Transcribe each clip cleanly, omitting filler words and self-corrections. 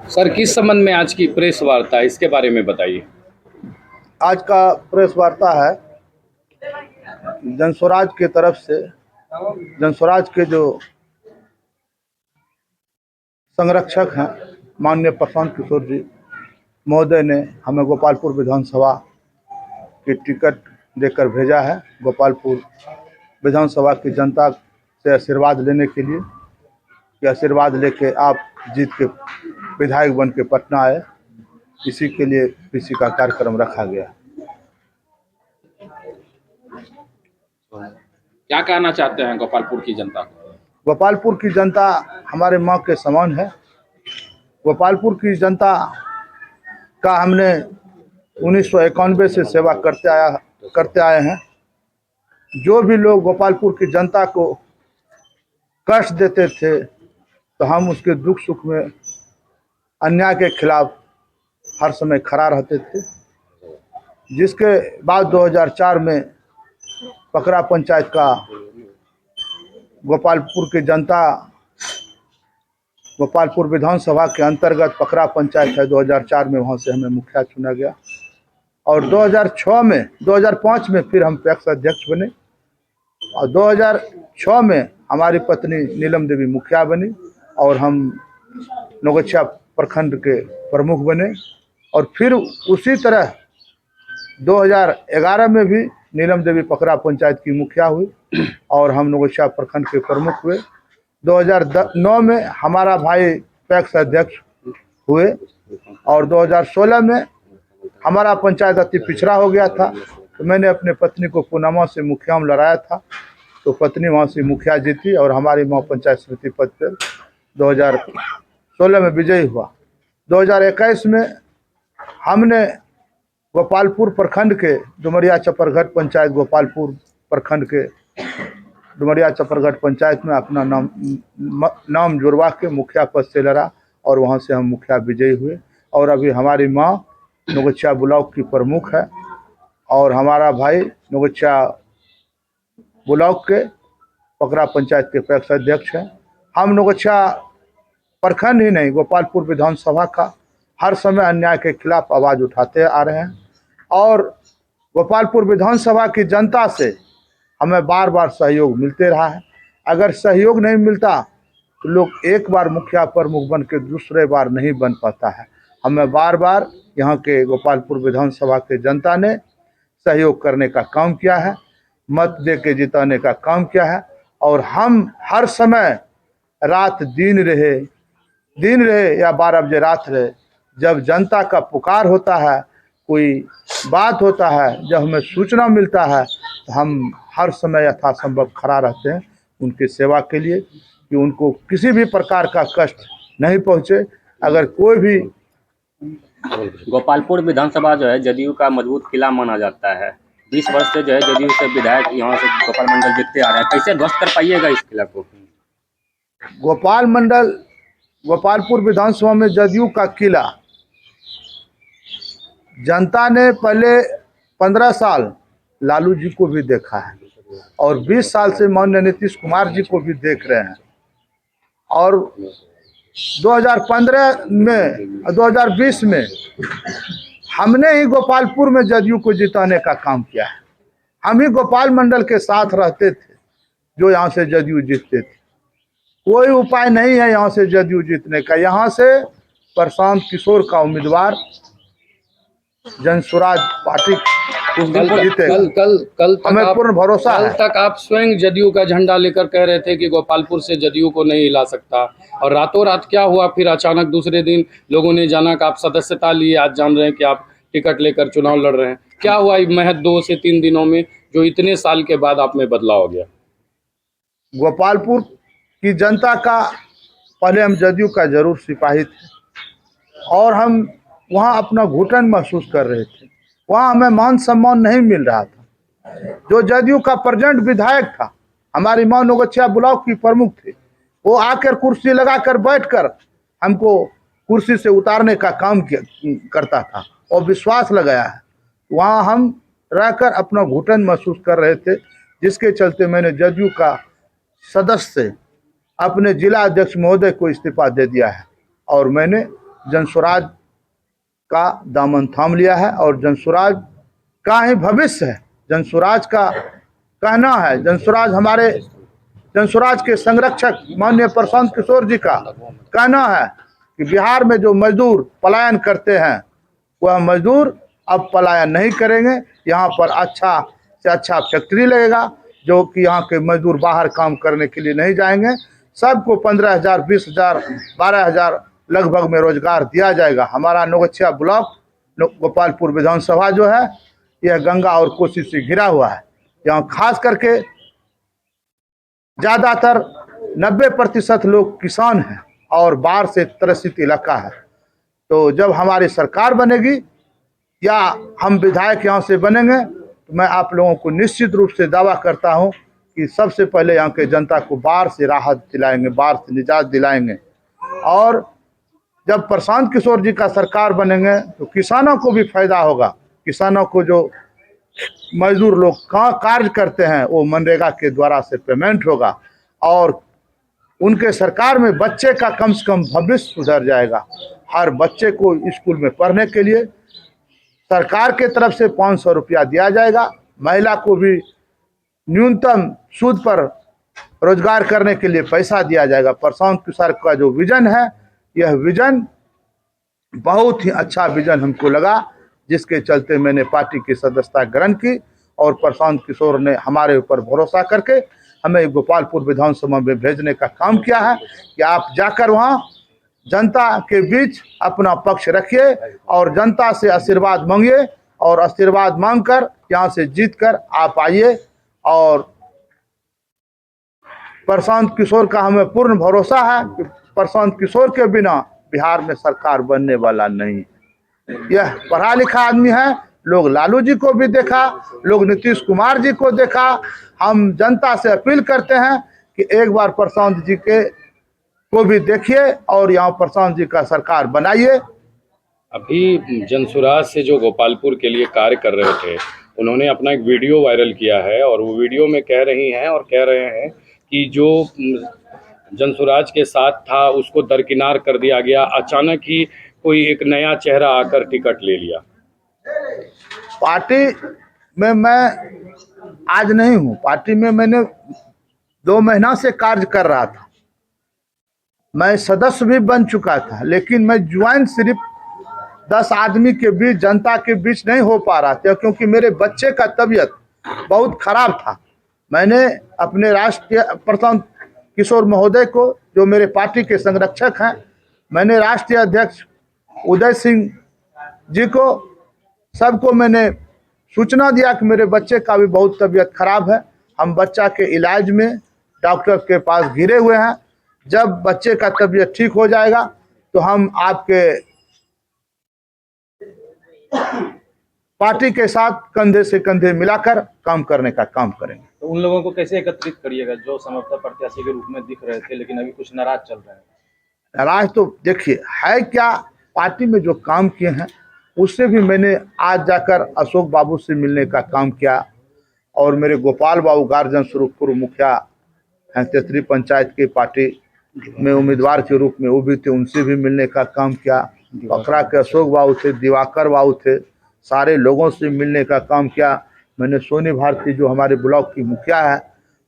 Sir, किस संबंध में आज की प्रेस वार्ता, इसके बारे में बताइए। आज का प्रेस वार्ता है जनस्वराज के तरफ से। जनस्वराज के जो संरक्षक हैं माननीय प्रशांत किशोर जी महोदय ने हमें गोपालपुर विधानसभा की टिकट देकर भेजा है। गोपालपुर विधानसभा की जनता से आशीर्वाद लेने के लिए कि आशीर्वाद लेके आप जीत के विधायक बन के पटना आए, इसी के लिए पीसी का कार्यक्रम रखा गया। क्या कहना चाहते हैं गोपालपुर की जनता को? गोपालपुर की जनता हमारे माँ के समान है। गोपालपुर की जनता का हमने 1991 से सेवा करते आए हैं। जो भी लोग गोपालपुर की जनता को कष्ट देते थे तो हम उसके दुख सुख में अन्याय के खिलाफ हर समय खड़ा रहते थे। जिसके बाद 2004 में पकरा पंचायत का गोपालपुर विधानसभा के अंतर्गत पकरा पंचायत है। 2004 में वहाँ से हमें मुखिया चुना गया और 2005 में फिर हम पैक्स अध्यक्ष बने और 2006 में हमारी पत्नी नीलम देवी मुखिया बनी और हम नौगछिया प्रखंड के प्रमुख बने। और फिर उसी तरह 2011 में भी नीलम देवी पकरा पंचायत की मुखिया हुई और हम नौगछिया प्रखंड के प्रमुख हुए। 2009 में हमारा भाई पैक्स अध्यक्ष हुए और 2016 में हमारा पंचायत अति पिछड़ा हो गया था तो मैंने अपने पत्नी को पूर्णिमा से मुखिया में लड़ाया था तो पत्नी वहाँ से मुखिया जीती और हमारी माँ पंचायत समिति पद पर 2016 में विजयी हुआ। 2021 में हमने गोपालपुर प्रखंड के डुमरिया चपरघट पंचायत गोपालपुर प्रखंड के डुमरिया चपरघट पंचायत में अपना नाम जुड़वा के मुखिया पद से लड़ा और वहाँ से हम मुखिया विजयी हुए। और अभी हमारी माँ नौगछिया ब्लॉक की प्रमुख है और हमारा भाई नौगछिया ब्लॉक के पकरा पंचायत के पैक्स अध्यक्ष हैं। हम नौगछिया प्रखंड ही नहीं गोपालपुर विधानसभा का हर समय अन्याय के खिलाफ आवाज़ उठाते आ रहे हैं और गोपालपुर विधानसभा की जनता से हमें बार बार सहयोग मिलते रहा है। अगर सहयोग नहीं मिलता तो लोग एक बार मुखिया प्रमुख बन के दूसरे बार नहीं बन पाता है। हमें बार बार यहाँ के गोपालपुर विधानसभा के जनता ने सहयोग करने का काम किया है, मत दे के जिताने का काम किया है और हम हर समय रात दिन रहे या 12 बजे रात रहे, जब जनता का पुकार होता है, कोई बात होता है, जब हमें सूचना मिलता है तो हम हर समय यथासंभव खड़ा रहते हैं उनकी सेवा के लिए कि उनको किसी भी प्रकार का कष्ट नहीं पहुँचे। अगर कोई भी गोपालपुर विधानसभा जो है जदयू का मजबूत किला माना जाता है। 20 वर्ष से जो है जदयू से विधायक यहाँ से गोपाल मंडल जीतते आ रहे हैं, कैसे ध्वस्त कर पाइएगा इस किला को? गोपालपुर विधानसभा में जदयू का किला जनता ने पहले 15 साल लालू जी को भी देखा है और 20 साल से माननीय नीतीश कुमार जी को भी देख रहे हैं और 2015 में 2020 में हमने ही गोपालपुर में जदयू को जिताने का काम किया है। हम ही गोपाल मंडल के साथ रहते थे जो यहाँ से जदयू जीतते थे। कोई उपाय नहीं है यहाँ से जदयू जीतने का। यहाँ से प्रशांत किशोर का उम्मीदवार जनस्वराज पार्टी कल हमें पूर्ण भरोसा है। कल तक आप स्वयं जदयू का झंडा लेकर कह रहे थे कि गोपालपुर से जदयू को नहीं हिला सकता और रातों रात क्या हुआ, फिर अचानक दूसरे दिन लोगों ने जाना कि आप सदस्यता लिए, आज जान रहे हैं कि आप टिकट लेकर चुनाव लड़ रहे हैं। क्या हुआ महज 2 से 3 दिनों में जो इतने साल के बाद आप में बदलाव हो गया? गोपालपुर की जनता का पहले हम जदयू का जरूर सिपाही थे और हम वहाँ अपना घुटन महसूस कर रहे थे। वहाँ हमें मान सम्मान नहीं मिल रहा था। जो जदयू का प्रेजेंट विधायक था, हमारी माँ नौगछिया ब्लॉक की प्रमुख थी, वो आकर कुर्सी लगाकर बैठकर हमको कुर्सी से उतारने का काम करता था और विश्वास लगाया है। वहाँ हम रहकर अपना घुटन महसूस कर रहे थे, जिसके चलते मैंने जदयू का सदस्य से अपने जिला अध्यक्ष महोदय को इस्तीफा दे दिया है और मैंने जनसुराज का दामन थाम लिया है और जनसुराज का ही भविष्य है। जनसुराज का कहना है, जनसुराज के संरक्षक माननीय प्रशांत किशोर जी का कहना है कि बिहार में जो मजदूर पलायन करते हैं वह मजदूर अब पलायन नहीं करेंगे। यहाँ पर अच्छा से अच्छा फैक्ट्री लगेगा, जो कि यहाँ के मजदूर बाहर काम करने के लिए नहीं जाएंगे। सबको 15,000, 20,000, 12,000 लगभग में रोजगार दिया जाएगा। हमारा नौगछिया ब्लॉक गोपालपुर विधानसभा जो है यह गंगा और कोसी से घिरा हुआ है। यहाँ खास करके ज़्यादातर 90% लोग किसान हैं और बाढ़ से त्रसित इलाका है। तो जब हमारी सरकार बनेगी या हम विधायक यहाँ से बनेंगे तो मैं आप लोगों को निश्चित रूप से दावा करता हूँ कि सबसे पहले यहाँ के जनता को बाढ़ से राहत दिलाएंगे, बाढ़ से निजात दिलाएंगे। और जब प्रशांत किशोर जी का सरकार बनेंगे तो किसानों को भी फायदा होगा। किसानों को जो मजदूर लोग कार्य करते हैं वो मनरेगा के द्वारा से पेमेंट होगा और उनके सरकार में बच्चे का कम से कम भविष्य सुधर जाएगा। हर बच्चे को स्कूल में पढ़ने के लिए सरकार के तरफ से 500 रुपया दिया जाएगा। महिला को भी न्यूनतम सूद पर रोजगार करने के लिए पैसा दिया जाएगा। प्रशांत किशोर का जो विजन है, यह विजन बहुत ही अच्छा विजन हमको लगा, जिसके चलते मैंने पार्टी की सदस्यता ग्रहण की और प्रशांत किशोर ने हमारे ऊपर भरोसा करके हमें गोपालपुर विधानसभा में भेजने का काम किया है कि आप जाकर वहाँ जनता के बीच अपना पक्ष रखिए और जनता से आशीर्वाद मांगिए और आशीर्वाद मांगकर यहाँ से जीतकर आप आइए। और प्रशांत किशोर का हमें पूर्ण भरोसा है कि प्रशांत किशोर के बिना बिहार में सरकार बनने वाला नहीं। यह पढ़ा लिखा आदमी है। लोग लालू जी को भी देखा, लोग नीतीश कुमार जी को देखा। हम जनता से अपील करते हैं कि एक बार प्रशांत जी को भी देखिए और यहाँ प्रशांत जी का सरकार बनाइए। अभी जनसुराज से जो गोपालपुर के लिए कार्य कर रहे थे, उन्होंने अपना एक वीडियो वायरल किया है और वो वीडियो में कह रहे हैं कि जो जनसुराज के साथ था उसको दरकिनार कर दिया गया। अचानक ही कोई एक नया चेहरा आकर टिकट ले लिया। पार्टी में मैं आज नहीं हूँ, पार्टी में मैंने 2 महीना से कार्य कर रहा था। मैं सदस्य भी बन चुका था, लेकिन मैं ज्वाइन सिर्फ 10 आदमी के बीच, जनता के बीच नहीं हो पा रहा था क्योंकि मेरे बच्चे का तबीयत बहुत खराब था। मैंने अपने राष्ट्रीय प्रशांत किशोर महोदय को, जो मेरे पार्टी के संरक्षक हैं, मैंने राष्ट्रीय अध्यक्ष उदय सिंह जी को, सबको मैंने सूचना दिया कि मेरे बच्चे का भी बहुत तबीयत खराब है। हम बच्चा के इलाज में डॉक्टर के पास घिरे हुए हैं। जब बच्चे का तबीयत ठीक हो जाएगा तो हम आपके पार्टी के साथ कंधे से कंधे मिलाकर काम करने का काम करेंगे। तो उन लोगों को कैसे एकत्रित करिएगा जो समर्थक प्रत्याशी के रूप में दिख रहे थे लेकिन अभी कुछ नाराज चल रहे हैं? नाराज तो देखिए है क्या, पार्टी में जो काम किए हैं उससे भी मैंने आज जाकर अशोक बाबू से मिलने का काम किया और मेरे गोपाल बाबू गार्जन स्वरूप पूर्व मुखिया हैं तेतरी पंचायत की पार्टी में उम्मीदवार के रूप में वो भी थे, उनसे भी मिलने का काम किया। पखरा के अशोक बाबू थे, दिवाकर बाबू थे, सारे लोगों से मिलने का काम किया। मैंने सोनी भारती जो हमारे ब्लॉक की मुखिया है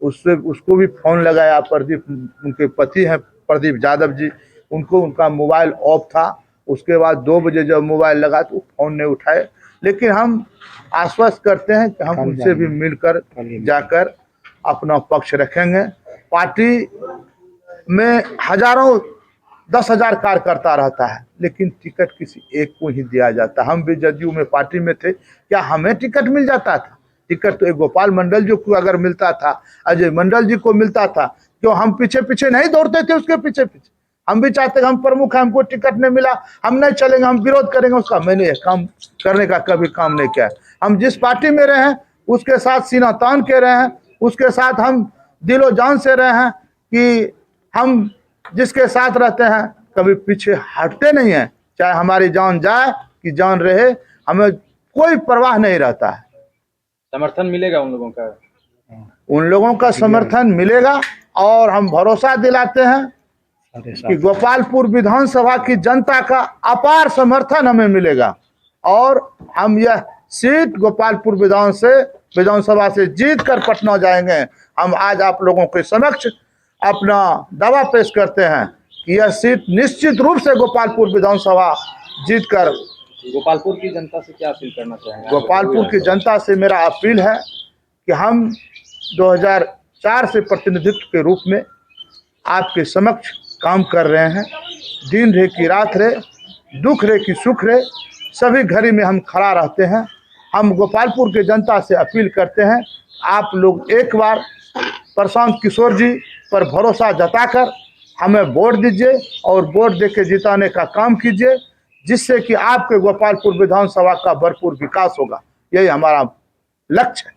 उसको भी फ़ोन लगाया। प्रदीप, उनके पति हैं प्रदीप यादव जी, उनका मोबाइल ऑफ था। उसके बाद 2 बजे जब मोबाइल लगा तो फ़ोन नहीं उठाए, लेकिन हम आश्वस्त करते हैं कि हम उनसे भी मिलकर जाकर अपना पक्ष रखेंगे। पार्टी में हजारों 10,000 कार्यकर्ता रहता है, लेकिन टिकट किसी एक को ही दिया जाता है। हम भी जदयू में पार्टी में थे, क्या हमें टिकट मिल जाता था? टिकट तो एक गोपाल मंडल जी को अगर मिलता था, अजय मंडल जी को मिलता था, क्यों हम पीछे पीछे नहीं दौड़ते थे उसके पीछे पीछे? हम भी चाहते हैं, हम प्रमुख हैं, हमको टिकट नहीं मिला, हम नहीं चलेंगे, हम विरोध करेंगे उसका। मैंने यह काम करने का कभी काम नहीं किया। हम जिस पार्टी में रहे हैं उसके साथ सीना तान के रहे हैं, उसके साथ हम दिलो जान से रहे हैं कि हम जिसके साथ रहते हैं कभी पीछे हटते नहीं हैं। चाहे हमारी जान जाए कि जान रहे, हमें कोई परवाह नहीं रहता है। समर्थन मिलेगा उन लोगों का? उन लोगों का समर्थन मिलेगा और हम भरोसा दिलाते हैं कि गोपालपुर विधानसभा की जनता का अपार समर्थन हमें मिलेगा और हम यह सीट गोपालपुर विधानसभा से जीत कर पटना जाएंगे। हम आज आप लोगों के समक्ष अपना दावा पेश करते हैं कि यह सीट निश्चित रूप से गोपालपुर विधानसभा जीत कर। गोपालपुर की जनता से क्या अपील करना चाहेंगे? गोपालपुर की जनता से मेरा अपील है कि हम 2004 से प्रतिनिधित्व के रूप में आपके समक्ष काम कर रहे हैं। दिन रहे कि रात रहे, दुख रहे कि सुख रहे, सभी घड़ी में हम खड़ा रहते हैं। हम गोपालपुर के जनता से अपील करते हैं, आप लोग एक बार प्रशांत किशोर जी पर भरोसा जताकर हमें वोट दीजिए और वोट देके जिताने का काम कीजिए, जिससे कि आपके गोपालपुर विधानसभा का भरपूर विकास होगा। यही हमारा लक्ष्य है।